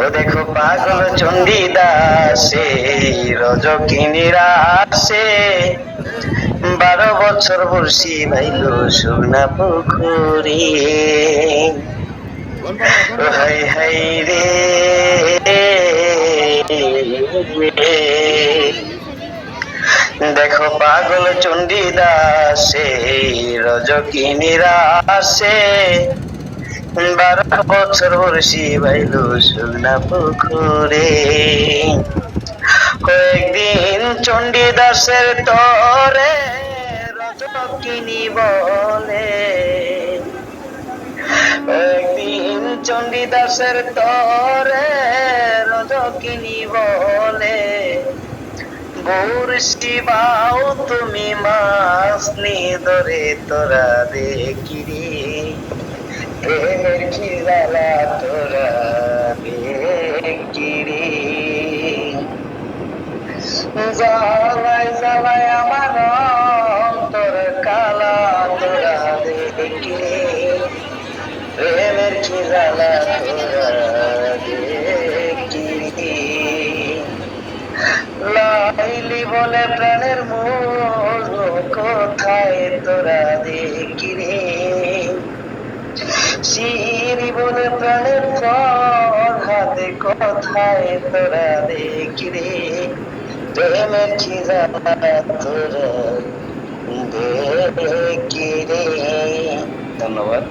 ও দেখো পাগল চণ্ডীদাসে রজকিনীর আসে, 12 বছর বর্ষি ভাইল শুকনা পুকুরে। ও হাই হাই রে, দেখো পাগল চণ্ডীদাসে রজকিনীর আসে, 12 বছর বর্ষি ভাইল শুকনা পুকুরে। কয়েকদিন চণ্ডীদাসের তরে রজকিনী বলে, একদিন চণ্ডীদাসের তরে রজকিনী বলে, বর্ষি বাও তুমি মাছ নি ধরে তোরা দেখিরে, প্রেমের খিলালা তোরা দেখিরে। জ্বালায় জ্বালায় আমার অন্তর কালা তোরা দেখিরে, প্রেমের খিলালা তোরা দেখিরে। লাইলি বলে প্রাণের মূল কোথায় তোরা দেখিরে, শিরি বলে প্রাণের ফল হাতে কোথায় তোরা দেখিরে, প্রেমের খিলালা তোরা দেখিরে। ধন্যবাদ।